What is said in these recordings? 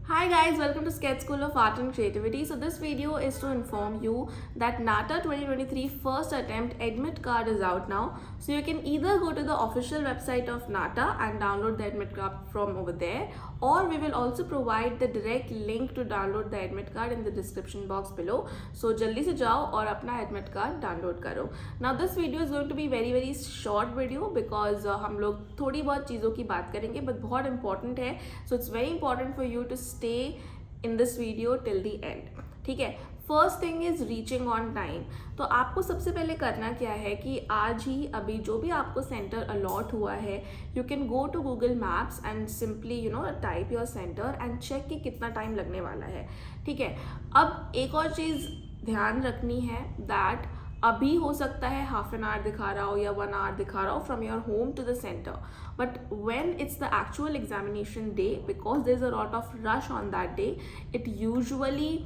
Hi guys, welcome to Sketch School of Art and Creativity. So this video is to inform you that NATA 2023 first attempt admit card is out now. So you can either go to the official website of NATA and download the admit card from over there, or we will also provide the direct link to download the admit card in the description box below. So jaldi se jao aur apna admit card download karo. Now this video is going to be very short video because हम लोग थोड़ी बहुत चीज़ों की बात करेंगे but बहुत important है. So it's very important for you to stay in this video till the end. ठीक है. First thing is reaching on time. तो आपको सबसे पहले करना क्या है कि आज ही अभी जो भी आपको सेंटर अलॉट हुआ है, you can go to Google Maps and simply type your centre and check कि कितना टाइम लगने वाला है. ठीक है. अब एक और चीज़ ध्यान रखनी है दैट अभी हो सकता है हाफ एन आवर दिखा रहा हो या 1 आवर दिखा रहा हो from your home to the centre, but when it's the actual examination day, because there is a lot of rush on that day, it usually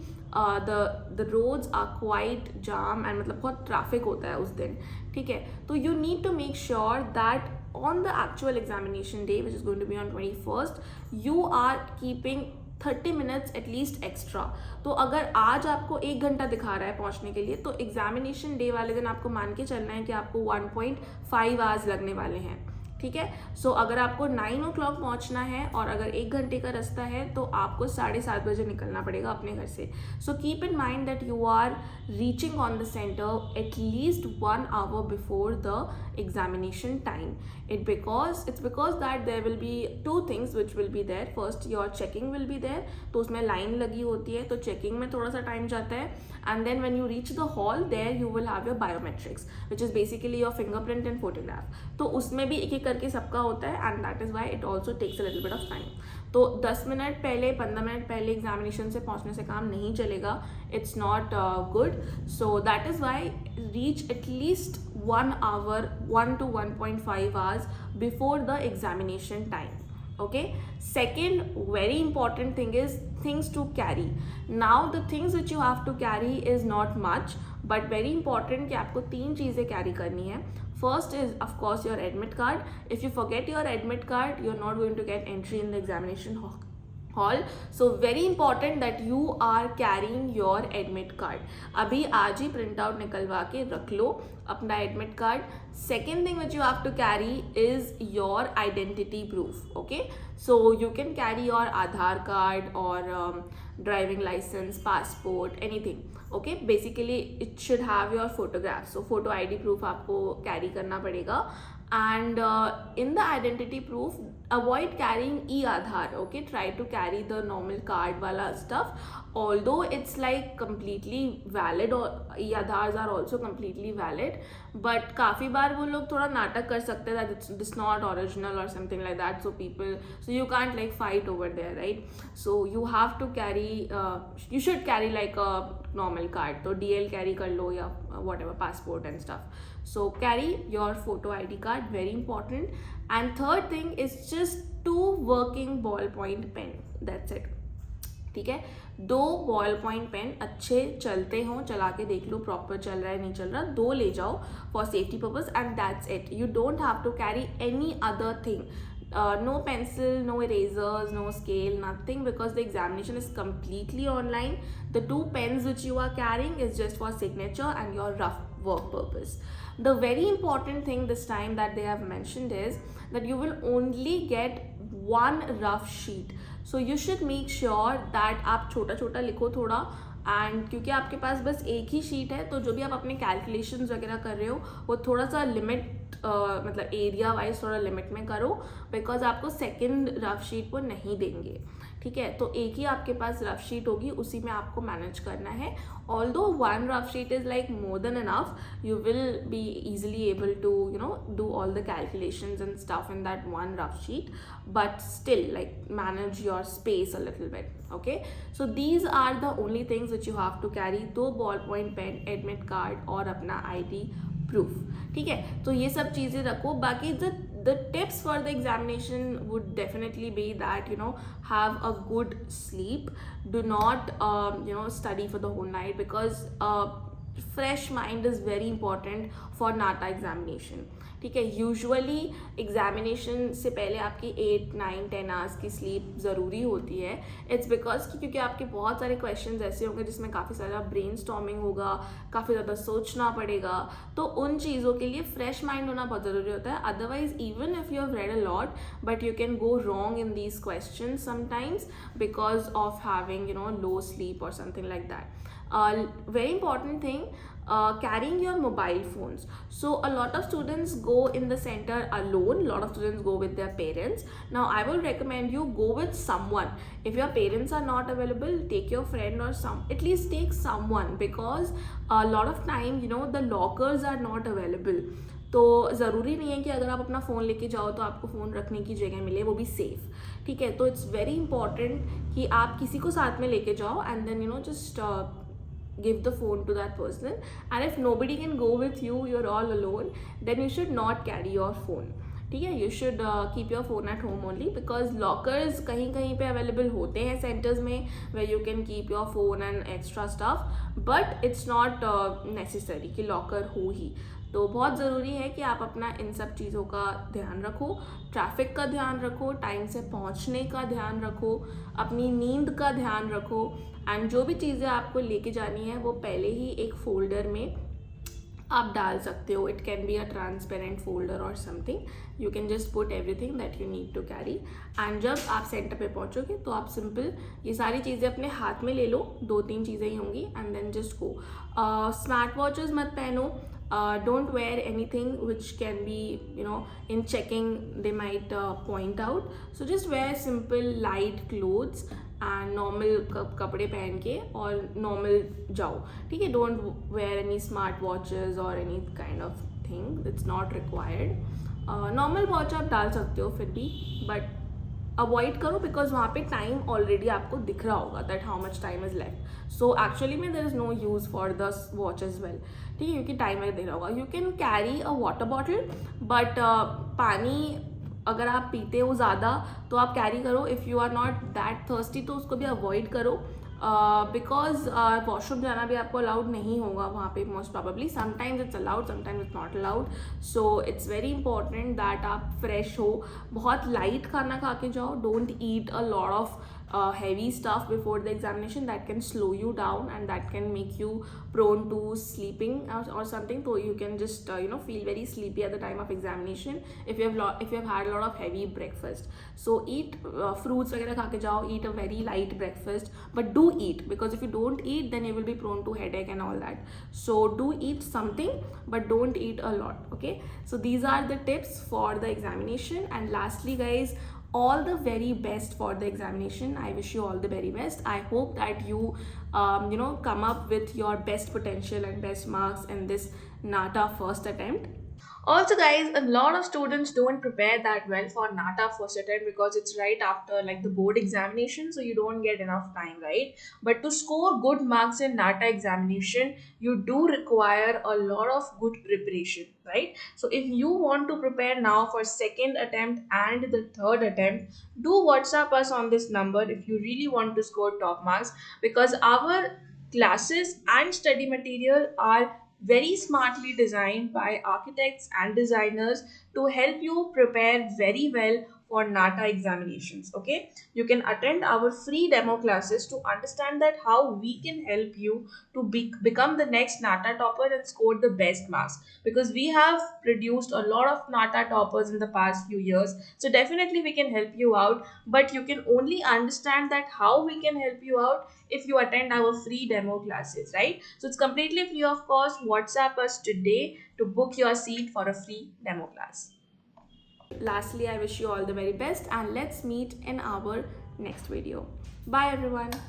the roads are quite jam and मतलब बहुत traffic होता है उस दिन. ठीक है. तो you need to make sure that on the actual examination day, which is going to be on 21st, you are keeping 30 minutes at least extra. तो अगर आज आपको 1 घंटा दिखा रहा है पहुंचने के लिए, तो एग्जामिनेशन डे वाले दिन आपको मान के चलना है कि आपको 1.5 आवर्स लगने वाले हैं. ठीक है. सो अगर आपको 9 o'clock पहुंचना है और अगर 1 घंटे का रास्ता है तो आपको 7:30 बजे निकलना पड़ेगा अपने घर से. So keep in mind that you are reaching on the centre at least 1 hour before the examination time. It's because that there will be two things which will be there. First, your checking will be there. तो उसमें line लगी होती है तो checking में थोड़ा सा time जाता है. And then when you reach the hall, there you will have your biometrics, which is basically your fingerprint and photograph. तो उसमें भी एक एक करके सबका होता है and that is why it also takes a little bit of time. तो 10 मिनट पहले 15 मिनट पहले एग्जामिनेशन से पहुंचने से काम नहीं चलेगा. It's not good. So that is why reach at least 1 hour, 1 to 1.5 hours before the examination time. Okay. Second very important thing is things to carry. Now the things which you have to carry is not much, but very important कि आपको 3 चीज़ें carry करनी है. First is of course your admit card. If you forget your admit card, you're not going to get entry in the examination hall. So very important that you are carrying your admit card. अभी आज ही print out निकलवा के रख लो अपना admit card. Second thing which you have to carry is your identity proof. Okay, so you can carry your Aadhaar card or driving license, passport, anything. Okay, basically it should have your photograph. So photo ID proof आपको carry करना पड़ेगा. And in the identity proof, avoid carrying e-Aadhaar. Okay, try to carry the normal card wala stuff. Although it's like completely valid, or e-Aadhaars are also completely valid, but काफ़ी बार वो लोग थोड़ा नाटक कर सकते हैं that it's not original or something like that. So you can't like fight over there, right? So you have to carry, you should carry like a normal card. तो DL carry कर लो या whatever, passport and stuff. So carry your photo ID card, very important. And third thing is just 2 working ballpoint pen. That's it. ठीक है. 2 ball point pen अच्छे चलते हों, चला के देख लो प्रॉपर चल रहा है नहीं चल रहा, 2 ले जाओ for safety purpose and that's it. You don't have to carry any other thing. No pencil, no erasers, no scale, nothing, because the examination is completely online. The 2 pens which you are carrying is just for signature and your rough work purpose. The very important thing this time that they have mentioned is that you will only get 1 rough sheet. So you should make sure that आप छोटा छोटा लिखो थोड़ा, and क्योंकि आपके पास बस एक ही sheet है तो जो भी आप अपने कैलकुलेशंस वगैरह कर रहे हो वो थोड़ा सा लिमिट मतलब एरिया वाइज थोड़ा लिमिट में करो, बिकॉज आपको सेकंड रफ शीट वो नहीं देंगे. ठीक है. तो एक ही आपके पास रफ शीट होगी, उसी में आपको मैनेज करना है. Although 1 rough sheet is like more than enough, you will be easily able to do all the calculations and stuff in that 1 rough sheet, but still like manage your space a little bit. Okay, so these are the only things which you have to carry. 2 ballpoint pen, admit card और अपना ID proof. ठीक है. तो ये सब चीज़ें रखो. बाकी the tips for the examination would definitely be that have a good sleep. Do not study for the whole night, because fresh mind is very important for NATA examination. ठीक है। यूजुअली एग्जामिनेशन से पहले आपकी 8, 9, 10 hours की sleep ज़रूरी होती है। It's because क्योंकि आपके बहुत सारे क्वेश्चन ऐसे होंगे जिसमें काफ़ी सारा ब्रेन स्टॉर्मिंग होगा, काफ़ी ज़्यादा सोचना पड़ेगा, तो उन चीज़ों के लिए फ्रेश माइंड होना बहुत ज़रूरी होता है। Otherwise even if you have read a lot but you can go wrong in these questions sometimes because of having low sleep or something like that. Very important thing, carrying your mobile phones. So a lot of students go in the center alone, a lot of students go with their parents. Now I will recommend you go with someone. If your parents are not available, take your friend or at least take someone, because a lot of time the lockers are not available. तो ज़रूरी नहीं है कि अगर आप अपना phone लेके जाओ तो आपको फ़ोन रखने की जगह मिले, वो भी सेफ़, ठीक है। तो इट्स वेरी इंपॉर्टेंट कि आप किसी को साथ में लेके जाओ and then just give the phone to that person. And if nobody can go with you, you're all alone, then you should not carry your phone, ठीक है। You should keep your phone at home only, because lockers कहीं कहीं पे available होते हैं centres में where you can keep your phone and extra stuff, but it's not necessary कि locker हो ही। तो बहुत ज़रूरी है कि आप अपना इन सब चीज़ों का ध्यान रखो, ट्रैफिक का ध्यान रखो, टाइम से पहुंचने का ध्यान रखो, अपनी नींद का ध्यान रखो, एंड जो भी चीज़ें आपको लेके जानी है वो पहले ही एक फोल्डर में आप डाल सकते हो. It can be a transparent folder और something. You can just put everything that you need to carry. And जब आप सेंटर पे पहुंचोगे तो आप सिंपल ये सारी चीज़ें अपने हाथ में ले लो, 2-3 चीज़ें ही होंगी, and then just go. Smart watches मत पहनो. Don't wear anything which can be, in checking they might point out. So just wear simple light clothes and normal कपड़े पहन के और normal जाओ, ठीक है. Don't wear any smart watches or any kind of thing. It's not required. Normal watch आप डाल सकते हो फिर भी, but अवॉइड करो, बिकॉज वहाँ पे टाइम ऑलरेडी आपको दिख रहा होगा that how much time is left. So actually में there is no use for the watch as well, ठीक है, क्योंकि टाइम दिख रहा होगा. You can carry a water bottle, but पानी अगर आप पीते हो ज़्यादा तो आप कैरी करो. If you are not that thirsty तो उसको भी अवॉइड करो, बिकॉज वॉशरूम जाना भी आपको अलाउड नहीं होगा वहाँ पे most probably. Sometimes it's allowed, sometimes it's not allowed. So it's very important that आप फ्रेश हो. बहुत लाइट खाना खा के जाओ. Don't eat a lot of heavy stuff before the examination. That can slow you down and that can make you prone to sleeping or something. So you can just feel very sleepy at the time of examination if you have had a lot of heavy breakfast. So eat fruits वगैरह खा के जाओ. Eat a very light breakfast, but do eat, because if you don't eat then you will be prone to headache and all that. So do eat something, but don't eat a lot. Okay, so these are the tips for the examination. And lastly guys, all the very best for the examination. I wish you all the very best. I hope that you come up with your best potential and best marks in this NATA first attempt. Also guys, a lot of students don't prepare that well for NATA first attempt because it's right after like the board examination, so you don't get enough time, right? But to score good marks in NATA examination, you do require a lot of good preparation, right? So if you want to prepare now for second attempt and the third attempt, do WhatsApp us on this number if you really want to score top marks, because our classes and study material are very smartly designed by architects and designers to help you prepare very well for NATA examinations. Okay, you can attend our free demo classes to understand that how we can help you to become the next NATA topper and score the best marks, because we have produced a lot of NATA toppers in the past few years. So definitely we can help you out, but you can only understand that how we can help you out if you attend our free demo classes, right? So it's completely free of cost. WhatsApp us today to book your seat for a free demo class. Lastly, I wish you all the very best and let's meet in our next video. Bye everyone.